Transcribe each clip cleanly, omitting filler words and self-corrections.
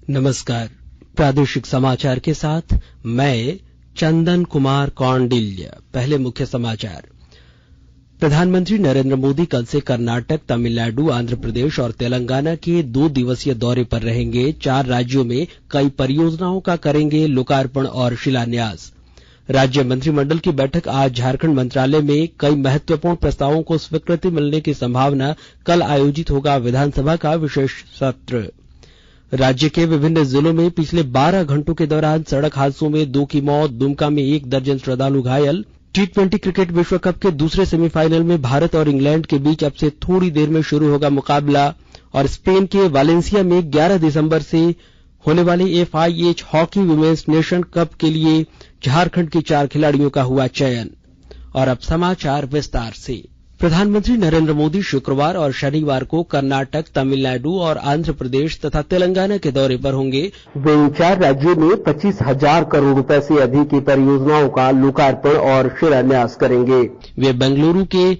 नमस्कार। प्रादेशिक समाचार के साथ मैं चंदन कुमार कौंडिल्य। पहले मुख्य समाचार। प्रधानमंत्री नरेंद्र मोदी कल से कर्नाटक, तमिलनाडु, आंध्र प्रदेश और तेलंगाना के 2 दिवसीय दौरे पर रहेंगे। 4 राज्यों में कई परियोजनाओं का करेंगे लोकार्पण और शिलान्यास। राज्य मंत्रिमंडल की बैठक आज झारखंड मंत्रालय में। कई महत्वपूर्ण प्रस्तावों को स्वीकृति मिलने की संभावना। कल आयोजित होगा विधानसभा का विशेष सत्र। राज्य के विभिन्न जिलों में पिछले 12 घंटों के दौरान सड़क हादसों में 2 की मौत, दुमका में 1 दर्जन श्रद्धालु घायल। T20 क्रिकेट विश्व कप के दूसरे सेमीफाइनल में भारत और इंग्लैंड के बीच अब से थोड़ी देर में शुरू होगा मुकाबला। और स्पेन के वालेंसिया में 11 दिसंबर से होने वाले FIH hockey women's nation cup के लिए झारखंड के 4 खिलाड़ियों का हुआ चयन। और अब समाचार विस्तार से। प्रधानमंत्री नरेंद्र मोदी शुक्रवार और शनिवार को कर्नाटक, तमिलनाडु और आंध्र प्रदेश तथा तेलंगाना के दौरे पर होंगे। वे इन 4 राज्यों में 25,000 करोड़ रुपए से अधिक की परियोजनाओं का लोकार्पण और शिलान्यास करेंगे। वे बेंगलुरु के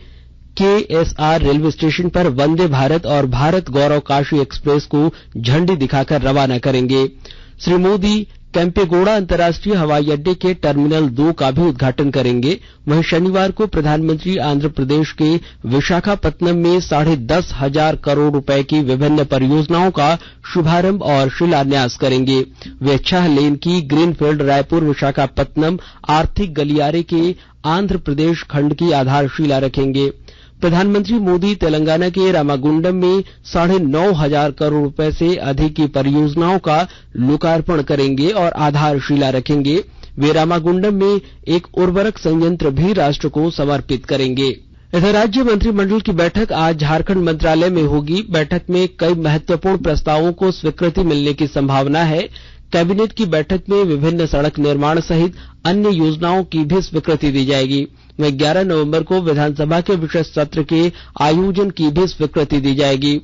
KSR रेलवे स्टेशन पर वंदे भारत और भारत गौरव काशी एक्सप्रेस को झंडी दिखाकर रवाना करेंगे। श्री मोदी केम्पेगौड़ा अंतर्राष्ट्रीय हवाई अड्डे के टर्मिनल 2 का भी उद्घाटन करेंगे। वहीं शनिवार को प्रधानमंत्री आंध्र प्रदेश के विशाखापत्तनम में 10,500 करोड़ रुपए की विभिन्न परियोजनाओं का शुभारंभ और शिलान्यास करेंगे। वे 6 लेन की ग्रीनफील्ड रायपुर विशाखापत्तनम आर्थिक गलियारे के आंध्र प्रदेश खंड की आधारशिला रखेंगे। प्रधानमंत्री मोदी तेलंगाना के रामागुंडम में 9,500 करोड़ रुपए से अधिक की परियोजनाओं का लोकार्पण करेंगे और आधारशिला रखेंगे। वे रामागुंडम में एक उर्वरक संयंत्र भी राष्ट्र को समर्पित करेंगे। इधर राज्य मंत्रिमंडल की बैठक आज झारखंड मंत्रालय में होगी। बैठक में कई महत्वपूर्ण प्रस्तावों को स्वीकृति मिलने की संभावना है। कैबिनेट की बैठक में विभिन्न सड़क निर्माण सहित अन्य योजनाओं की भी स्वीकृति दी जाएगी। वहीं 11 नवंबर को विधानसभा के विशेष सत्र के आयोजन की भी स्वीकृति दी जाएगी।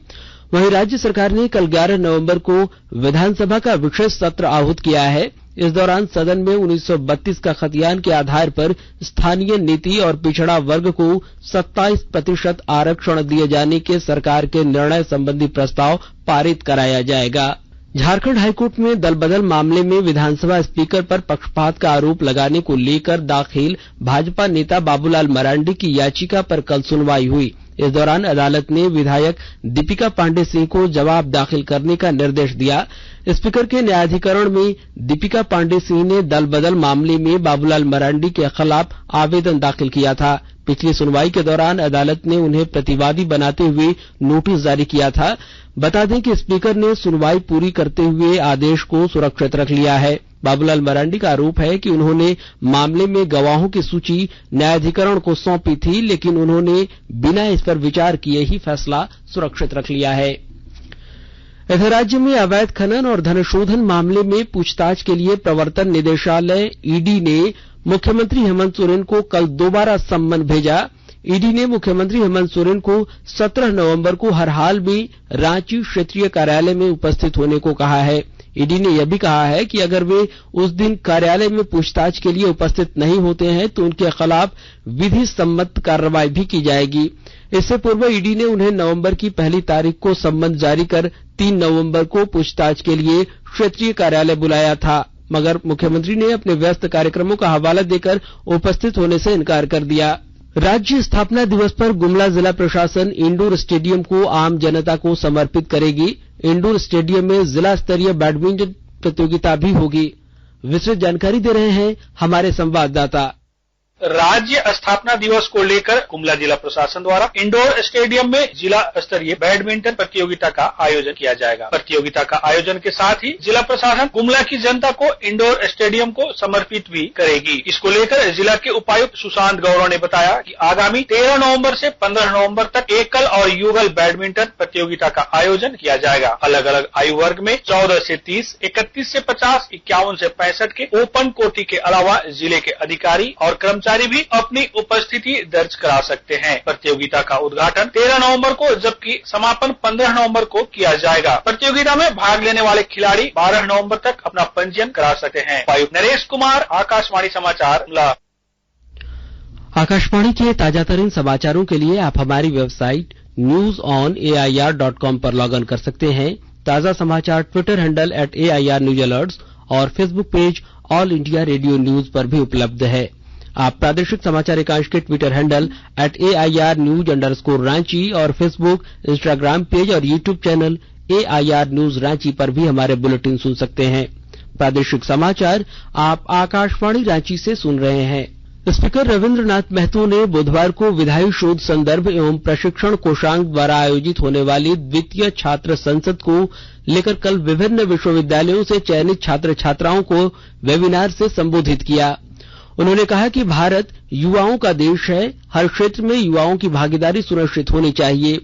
वहीं राज्य सरकार ने कल 11 नवंबर को विधानसभा का विशेष सत्र आहूत किया है। इस दौरान सदन में 1932 का खतियान के आधार पर स्थानीय नीति और पिछड़ा वर्ग को 27% आरक्षण दिए जाने के सरकार के निर्णय संबंधी प्रस्ताव पारित कराया जाएगा। झारखंड हाईकोर्ट में दल बदल मामले में विधानसभा स्पीकर पर पक्षपात का आरोप लगाने को लेकर दाखिल भाजपा नेता बाबूलाल मरांडी की याचिका पर कल सुनवाई हुई। इस दौरान अदालत ने विधायक दीपिका पांडे सिंह को जवाब दाखिल करने का निर्देश दिया। स्पीकर के न्यायाधिकरण में दीपिका पांडे सिंह ने दल बदल मामले में बाबूलाल मरांडी के खिलाफ आवेदन दाखिल किया था। पिछली सुनवाई के दौरान अदालत ने उन्हें प्रतिवादी बनाते हुए नोटिस जारी किया था। बता दें कि स्पीकर ने सुनवाई पूरी करते हुए आदेश को सुरक्षित रख लिया है। बाबूलाल मरांडी का आरोप है कि उन्होंने मामले में गवाहों की सूची न्यायाधिकरण को सौंपी थी, लेकिन उन्होंने बिना इस पर विचार किए ही फैसला सुरक्षित रख लिया है। इधर राज्य में अवैध खनन और धनशोधन मामले में पूछताछ के लिए प्रवर्तन निदेशालय ईडी ने मुख्यमंत्री हेमंत सोरेन को कल दोबारा सम्मन भेजा। ईडी ने मुख्यमंत्री हेमंत सोरेन को 17 नवंबर को हर हाल में रांची क्षेत्रीय कार्यालय में उपस्थित होने को कहा है। ईडी ने यह भी कहा है कि अगर वे उस दिन कार्यालय में पूछताछ के लिए उपस्थित नहीं होते हैं तो उनके खिलाफ विधि सम्मत कार्रवाई भी की जाएगी। इससे पूर्व ईडी ने उन्हें नवंबर की 1 तारीख को सम्मन जारी कर 3 नवंबर को पूछताछ के लिए क्षेत्रीय कार्यालय बुलाया था, मगर मुख्यमंत्री ने अपने व्यस्त कार्यक्रमों का हवाला देकर उपस्थित होने से इनकार कर दिया। राज्य स्थापना दिवस पर गुमला जिला प्रशासन इंडोर स्टेडियम को आम जनता को समर्पित करेगी। इंडोर स्टेडियम में जिला स्तरीय बैडमिंटन प्रतियोगिता भी होगी। विस्तृत जानकारी दे रहे हैं हमारे संवाददाता। राज्य स्थापना दिवस को लेकर गुमला जिला प्रशासन द्वारा इंडोर स्टेडियम में जिला स्तरीय बैडमिंटन प्रतियोगिता का आयोजन किया जाएगा। प्रतियोगिता का आयोजन के साथ ही जिला प्रशासन गुमला की जनता को इंडोर स्टेडियम को समर्पित भी करेगी। इसको लेकर जिला के उपायुक्त सुशांत गौरव ने बताया कि आगामी 13 नवंबर से 15 नवंबर तक एकल और युगल बैडमिंटन प्रतियोगिता का आयोजन किया जाएगा। अलग अलग आयु वर्ग में 14 से 30, 31 से 50, 51 से 65 के ओपन कोटि के अलावा जिले के अधिकारी और कर्मचारी भी अपनी उपस्थिति दर्ज करा सकते हैं। प्रतियोगिता का उद्घाटन 13 नवंबर को जबकि समापन 15 नवंबर को किया जाएगा। प्रतियोगिता में भाग लेने वाले खिलाड़ी 12 नवंबर तक अपना पंजीयन करा सकते हैं। उपायुक्त नरेश कुमार, आकाशवाणी समाचार, गुमला। आकाशवाणी के ताजा तरीन समाचारों के लिए आप हमारी वेबसाइट newsonair.com पर लॉग इन कर सकते हैं ताजा समाचार Twitter handle @AIR news alerts और Facebook page All India Radio news पर भी उपलब्ध है। आप प्रादेशिक समाचार एकांश के Twitter handle @AIR news_ Ranchi और फेसबुक, इंस्टाग्राम पेज और YouTube channel AIR news Ranchi पर भी हमारे बुलेटिन सुन सकते हैं। प्रादेशिक समाचार आप आकाशवाणी रांची से सुन रहे हैं। स्पीकर रविंद्रनाथ महतो ने बुधवार को विधायी शोध संदर्भ एवं प्रशिक्षण कोषांग द्वारा आयोजित होने वाली द्वितीय छात्र संसद को लेकर कल विभिन्न विश्वविद्यालयों से चयनित छात्र छात्राओं को वेबिनार से संबोधित किया। उन्होंने कहा कि भारत युवाओं का देश है, हर क्षेत्र में युवाओं की भागीदारी सुनिश्चित होनी चाहिए।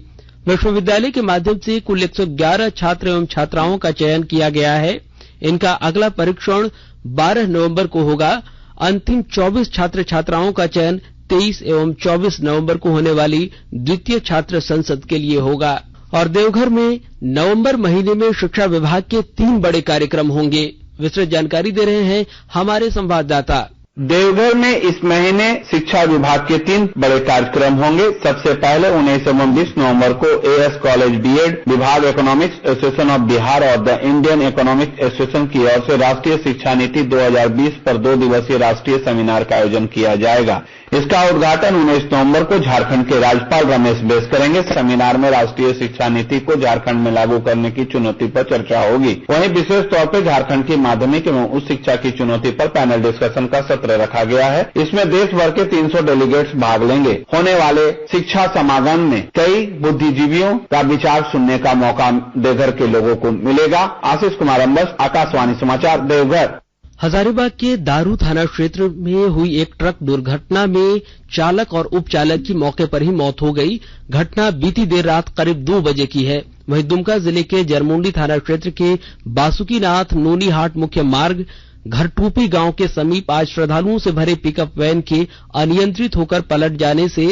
विश्वविद्यालय के माध्यम से कुल 111 छात्र एवं छात्राओं का चयन किया गया है। इनका अगला परीक्षण 12 नवंबर को होगा। अंतिम 24 छात्र छात्राओं का चयन 23 एवं 24 नवंबर को होने वाली द्वितीय छात्र संसद के लिए होगा। और देवघर में नवंबर महीने में शिक्षा विभाग के 3 बड़े कार्यक्रम होंगे। विस्तृत जानकारी दे रहे हैं हमारे संवाददाता। देवघर में इस महीने शिक्षा विभाग के 3 बड़े कार्यक्रम होंगे। सबसे पहले 19 एवं 20 नवंबर को AS कॉलेज बीएड विभाग इकोनॉमिक्स एसोसिएशन ऑफ बिहार और द इंडियन इकोनॉमिक्स एसोसिएशन की ओर से राष्ट्रीय शिक्षा नीति 2020 पर 2 दिवसीय राष्ट्रीय सेमिनार का आयोजन किया जाएगा। इसका उद्घाटन 19 नवंबर को झारखंड के राज्यपाल रमेश बैस करेंगे। सेमिनार में राष्ट्रीय शिक्षा नीति को झारखंड में लागू करने की चुनौती पर चर्चा होगी। वहीं विशेष तौर पर झारखंड की माध्यमिक एवं उच्च शिक्षा की चुनौती पर पैनल डिस्कशन का सत्र रखा गया है। इसमें देश भर के 300 डेलीगेट्स भाग लेंगे। होने वाले शिक्षा समागम में कई बुद्धिजीवियों का विचार सुनने का मौका देवघर के लोगों को मिलेगा। आशीष कुमार अंबस, आकाशवाणी समाचार, देवघर। हजारीबाग के दारू थाना क्षेत्र में हुई एक ट्रक दुर्घटना में चालक और उपचालक की मौके पर ही मौत हो गई। घटना बीती देर रात करीब 2 बजे की है। वहीं दुमका जिले के जरमुंडी थाना क्षेत्र के बासुकीनाथ नोनीहाट मुख्य मार्ग घरटूपी गांव के समीप आज श्रद्धालुओं से भरे पिकअप वैन के अनियंत्रित होकर पलट जाने से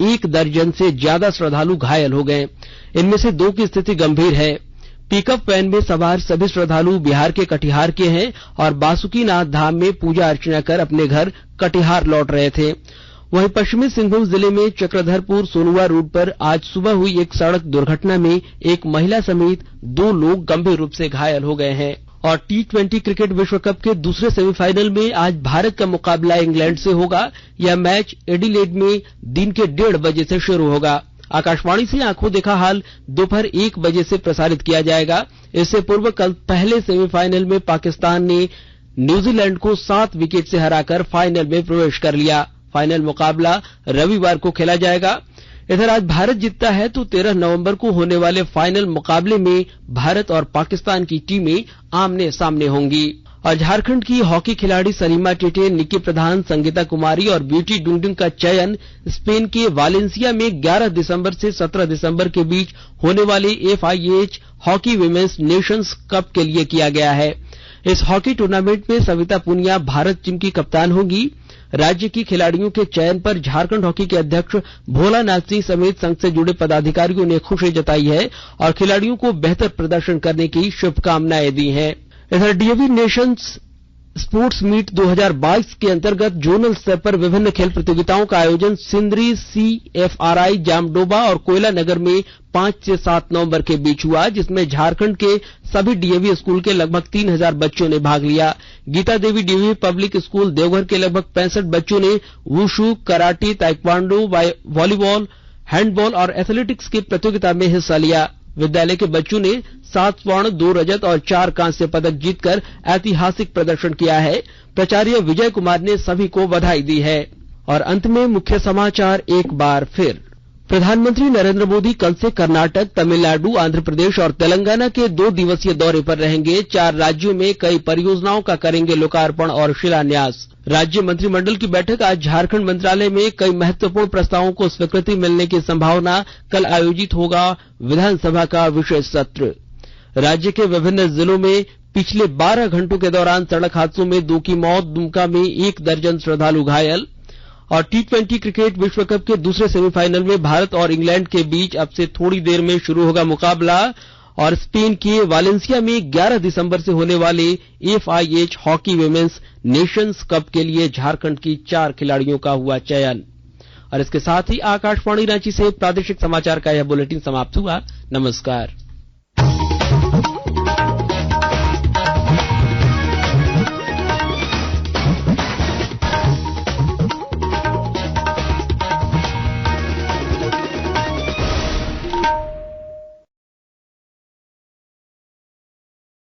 1 दर्जन से ज्यादा श्रद्धालु घायल हो गए। इनमें से 2 की स्थिति गंभीर है। पिकअप वैन में सवार सभी श्रद्धालु बिहार के कटिहार के हैं और बासुकीनाथ धाम में पूजा अर्चना कर अपने घर कटिहार लौट रहे थे। वहीं पश्चिमी सिंहभूम जिले में चक्रधरपुर सोनुआ रोड पर आज सुबह हुई एक सड़क दुर्घटना में एक महिला समेत 2 लोग गंभीर रूप से घायल हो गए हैं। और T20 क्रिकेट विश्व कप के दूसरे सेमीफाइनल में आज भारत का मुकाबला इंग्लैंड से होगा। यह मैच एडिलेड में दिन के 1:30 बजे से शुरू होगा। आकाशवाणी से आंखों देखा हाल दोपहर 1 बजे से प्रसारित किया जाएगा। इससे पूर्व कल पहले सेमीफाइनल में पाकिस्तान ने न्यूजीलैंड को 7 विकेट से हराकर फाइनल में प्रवेश कर लिया। फाइनल मुकाबला रविवार को खेला जाएगा। इधर आज भारत जीतता है तो 13 नवंबर को होने वाले फाइनल मुकाबले में भारत और पाकिस्तान की टीमें आमने सामने होंगी। और झारखंड की हॉकी खिलाड़ी सलीमा टेटे, निक्की प्रधान, संगीता कुमारी और ब्यूटी डुंगडुंग का चयन स्पेन के वालेंसिया में 11 दिसंबर से 17 दिसंबर के बीच होने वाले FIH hockey women's Nations cup के लिए किया गया है। इस हॉकी टूर्नामेंट में सविता पुनिया भारत टीम की कप्तान होगी। राज्य की खिलाड़ियों के चयन पर झारखंड हॉकी के अध्यक्ष भोलानाथ सिंह समेत संघ से जुड़े पदाधिकारियों ने खुशी जताई है और खिलाड़ियों को बेहतर प्रदर्शन करने की शुभकामनाएं दी हैं। इधर DAV नेशंस स्पोर्ट्स मीट 2022 के अंतर्गत जोनल स्तर पर विभिन्न खेल प्रतियोगिताओं का आयोजन सिंदरी CFRI जामडोबा और कोयला नगर में 5 से 7 नवंबर के बीच हुआ, जिसमें झारखंड के सभी DAV स्कूल के लगभग 3000 बच्चों ने भाग लिया। गीता देवी DAV पब्लिक स्कूल देवघर के लगभग 65 बच्चों ने wushu, karate, taekwondo, volleyball, handball और एथलेटिक्स की प्रतियोगिता में हिस्सा लिया। विद्यालय के बच्चों ने 7 स्वर्ण, 2 रजत और 4 कांस्य पदक जीतकर ऐतिहासिक प्रदर्शन किया है। प्राचार्य विजय कुमार ने सभी को बधाई दी है। और अंत में मुख्य समाचार एक बार फिर। प्रधानमंत्री नरेंद्र मोदी कल से कर्नाटक, तमिलनाडु, आंध्र प्रदेश और तेलंगाना के 2 दिवसीय दौरे पर रहेंगे। 4 राज्यों में कई परियोजनाओं का करेंगे लोकार्पण और शिलान्यास। राज्य मंत्रिमंडल की बैठक आज झारखंड मंत्रालय में कई महत्वपूर्ण प्रस्तावों को स्वीकृति मिलने की संभावना। कल आयोजित होगा विधानसभा का विशेष सत्र। राज्य के विभिन्न जिलों में पिछले 12 घंटों के दौरान सड़क हादसों में 2 की मौत, दुमका में 1 दर्जन श्रद्धालु घायल। और T20 क्रिकेट विश्व कप के दूसरे सेमीफाइनल में भारत और इंग्लैंड के बीच अब से थोड़ी देर में शुरू होगा मुकाबला। और स्पेन के वालेंसिया में 11 दिसंबर से होने वाले FIH hockey women's Nations cup के लिए झारखंड की 4 खिलाड़ियों का हुआ चयन। और इसके साथ ही आकाशवाणी रांची से प्रादेशिक समाचार का यह बुलेटिन समाप्त हुआ। नमस्कार।